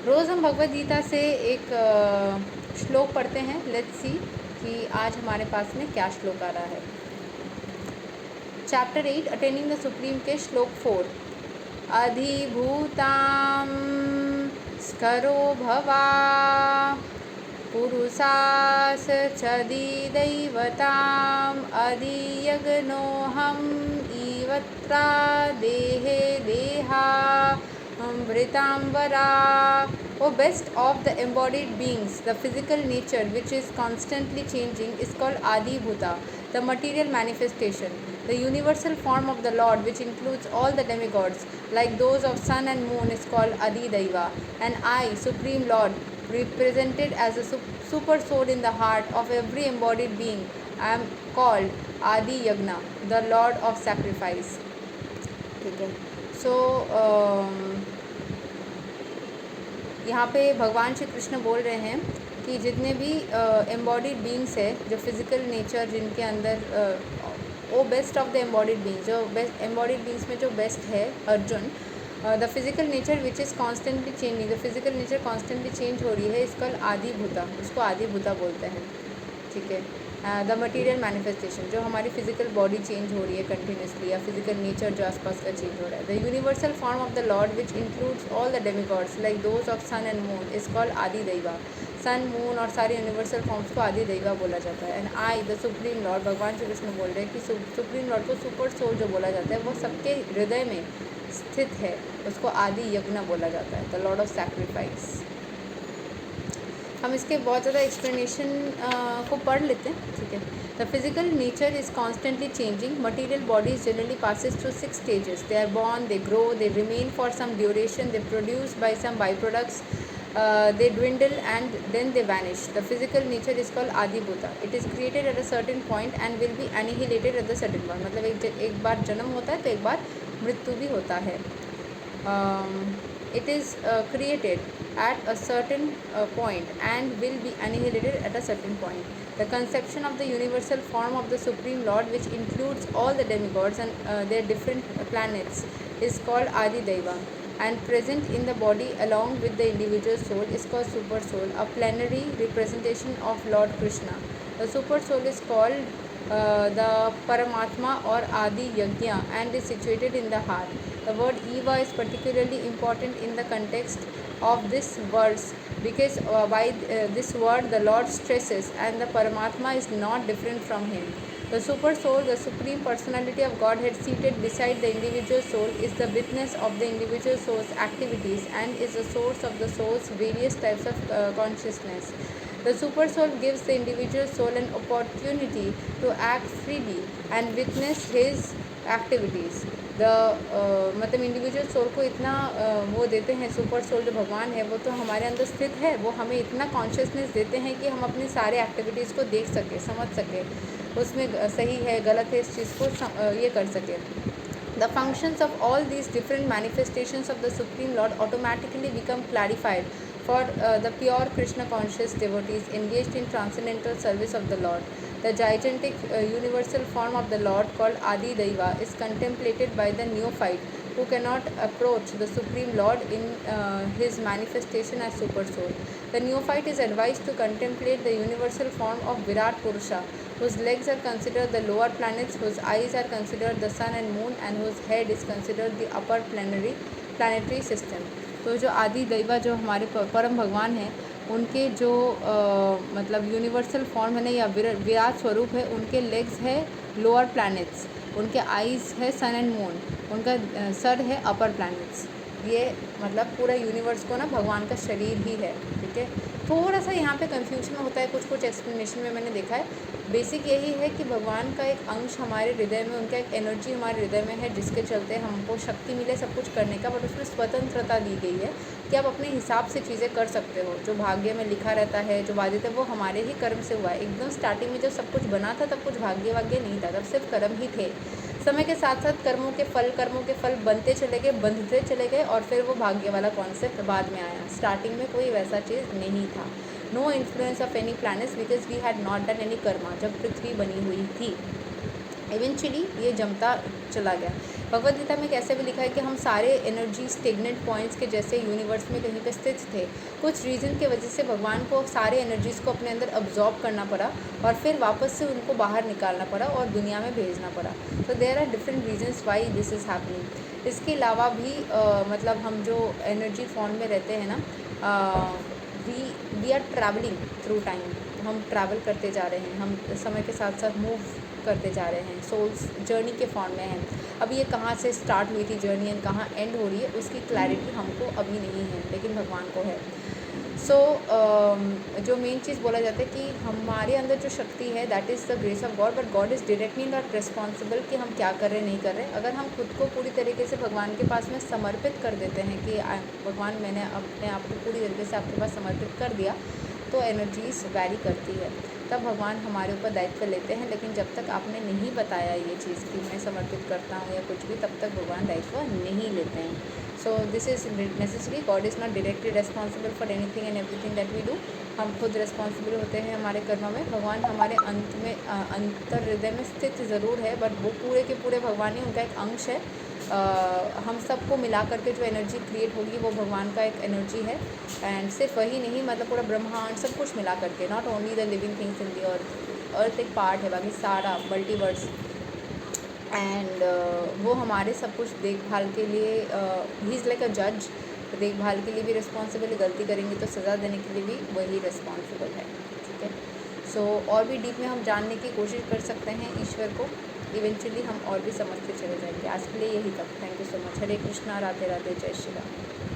रोज़ हम भगवद गीता से एक श्लोक पढ़ते हैं। लेट्स सी कि आज हमारे पास में क्या श्लोक आ रहा है। चैप्टर 8 अटेनिंग द सुप्रीम के श्लोक 4। अधिभूतां स्करो भवा पुरुषास चदिदैवताम् अधियज्ञोऽहम् ईवत्रा देहे देहा अमृतांबरा। O best of the embodied beings, the physical nature which is constantly changing is called Adi Bhuta, the material manifestation. The universal form of the Lord, which includes all the demigods, like those of sun and moon, is called Adi Daiva. And I, Supreme Lord, represented as a super soul in the heart of every embodied being, I am called Adi Yagna, the Lord of sacrifice. ठीक है, सो यहाँ पे भगवान श्री कृष्ण बोल रहे हैं कि जितने भी एम्बॉडीड बींग्स है, जो फिज़िकल नेचर जिनके अंदर वो best of the embodied beings, जो बेस्ट एम्बॉडीड बींग्स में जो बेस्ट है Arjun, the physical nature which is constantly changing, the physical nature constantly change हो रही है, इसका आदि भूता, उसको आदि भूता बोलते हैं। ठीक है, द मटीरियल मैनिफेस्टेशन, जो हमारी फिजिकल बॉडी चेंज हो रही है कंटिन्यूसली, या फिजिकल नेचर जो आसपास का चेंज हो रहा है। The universal form of the Lord which includes all the demigods like those of sun and moon is called आदि दैवा। सन, मून और सारे यूनिवर्सल फॉर्म्स को आदि दैवा बोला जाता है। And I the supreme Lord, भगवान श्री कृष्ण बोल रहे हैं कि सुप्रीम लॉर्ड को सुपर सोल जो बोला जाता है वो सबके हृदय में स्थित है, उसको आदि यज्ञ बोला जाता है, द लॉर्ड ऑफ सैक्रिफाइस। हम इसके बहुत ज़्यादा एक्सप्लेनेशन को पढ़ लेते हैं। ठीक है, the physical nature is constantly changing. Material bodies generally passes through 6 stages. They are born, they grow, they remain for some duration, they produce by some by products, they dwindle and then they vanish. The physical nature is called Adi Bhuta. It is created at a certain point and will be annihilated at the certain point. मतलब एक बार जन्म होता है तो एक बार मृत्यु भी होता है। It is created at a certain point and will be annihilated at a certain point. The conception of the universal form of the Supreme Lord, which includes all the demigods and their different planets, is called Adi Daiva, and present in the body along with the individual soul is called super soul, a plenary representation of Lord Krishna. The super soul is called the Paramatma or Adi Yajna and is situated in the heart. The word Eva is particularly important in the context of this verse because by this word the Lord stresses and the Paramatma is not different from him. The super soul, the supreme personality of Godhead seated beside the individual soul, is the witness of the individual soul's activities and is the source of the soul's various types of consciousness. The super soul gives the individual soul an opportunity to act freely and witness his activities. मतलब individual soul को इतना वो देते हैं, super soul जो भगवान है वो तो हमारे अंदर स्थित है, वो हमें इतना कॉन्शियसनेस देते हैं कि हम अपनी सारे एक्टिविटीज़ को देख सकें, समझ सकें, उसमें सही है गलत है इस चीज़ को ये कर सकें। The functions of all these different manifestations of the Supreme Lord automatically become clarified for the pure Krishna conscious devotees engaged in transcendental service of the Lord. The gigantic universal form of the Lord called Adi Daiva is contemplated by the neophyte who cannot approach the Supreme Lord in his manifestation as Super Soul. The neophyte is advised to contemplate the universal form of Virat Purusha, whose legs are considered the lower planets, whose eyes are considered the sun and moon, and whose head is considered the upper planetary system. तो जो आदि दैवा जो हमारे परम भगवान हैं, उनके जो मतलब यूनिवर्सल फॉर्म है ना या विराट स्वरूप है, उनके लेग्स है लोअर प्लैनेट्स, उनके आईज़ है सन एंड मून, उनका सर है अपर प्लैनेट्स। ये मतलब पूरा यूनिवर्स को ना भगवान का शरीर ही है। ठीक है, थोड़ा सा यहाँ पे कंफ्यूजन होता है कुछ एक्सप्लेनेशन में मैंने देखा है। बेसिक यही है कि भगवान का एक अंश हमारे हृदय में, उनका एक एनर्जी हमारे हृदय में है जिसके चलते हमको शक्ति मिले सब कुछ करने का, बट उसमें स्वतंत्रता दी गई है कि आप अपने हिसाब से चीज़ें कर सकते हो। जो भाग्य में लिखा रहता है, जो बाधित है, वो हमारे ही कर्म से हुआ है। एकदम स्टार्टिंग में जब सब कुछ बना था तब कुछ भाग्य नहीं था, तब सिर्फ कर्म ही थे। समय के साथ साथ कर्मों के फल बनते चले गए, बंधते चले गए, और फिर वो भाग्य वाला कॉन्सेप्ट बाद में आया। स्टार्टिंग में कोई वैसा चीज़ नहीं था। No influence of any planets because we had not done any karma, जब पृथ्वी बनी हुई थी। इवेंचुअली ये जमता चला गया, भगवद गीता में कैसे भी लिखा है कि हम सारे एनर्जी स्टेगनेंट पॉइंट्स के जैसे यूनिवर्स में कहीं पे स्थित थे। कुछ रीज़न के वजह से भगवान को सारे एनर्जीज़ को अपने अंदर अब्जॉर्ब करना पड़ा और फिर वापस से उनको बाहर निकालना पड़ा और दुनिया में भेजना पड़ा। तो there are different reasons why this is happening. इसके अलावा भी मतलब हम जो एनर्जी फॉर्म में रहते हैं ना, we are travelling through time. हम ट्रैवल करते जा रहे हैं, हम समय के साथ साथ मूव करते जा रहे हैं, सोल्स जर्नी के फॉर्म में हैं। अब ये कहाँ से स्टार्ट हुई थी जर्नी एंड कहाँ एंड हो रही है उसकी क्लैरिटी हमको अभी नहीं है, लेकिन भगवान को है। सो जो मेन चीज़ बोला जाता है कि हमारे अंदर जो शक्ति है that is the grace of God, but God is directly not responsible कि हम क्या कर रहे हैं नहीं कर रहे हैं। अगर हम खुद को पूरी तरीके से भगवान के पास में समर्पित कर देते हैं कि भगवान मैंने अपने आप को पूरी तरीके से आपके पास समर्पित कर दिया, तो एनर्जीज वैरी करती है, तब भगवान हमारे ऊपर दायित्व लेते हैं। लेकिन जब तक आपने नहीं बताया ये चीज़ कि मैं समर्पित करता हूँ या कुछ भी, तब तक भगवान दायित्व नहीं लेते हैं। So this is necessary. God is not directly responsible for anything and everything that we do. हम खुद रिस्पॉन्सिबल होते हैं हमारे कर्मों में। भगवान हमारे अंत में अंतर हृदय में स्थित ज़रूर है, बट वो पूरे के पूरे भगवान ही उनका एक अंश है। हम सबको मिला करके जो एनर्जी क्रिएट होगी वो भगवान का एक एनर्जी है। एंड सिर्फ वही नहीं, मतलब पूरा ब्रह्मांड सब कुछ मिला करके, not only the living things in the earth. Earth एक पार्ट है, बाकी सारा मल्टीवर्स। एंड वो हमारे सब कुछ देखभाल के लिए ही इज़ लाइक अ जज। देखभाल के लिए भी रिस्पॉन्सिबल है, गलती करेंगे तो सज़ा देने के लिए भी वही रिस्पॉन्सिबल है। ठीक है। सो और भी डीप में हम जानने की कोशिश कर सकते हैं ईश्वर को। इवेंचुअली हम और भी समझते चले जाएंगे। आज के लिए यही तक। Thank you so much. Hare Krishna, Radhe Radhe, जय श्री राम।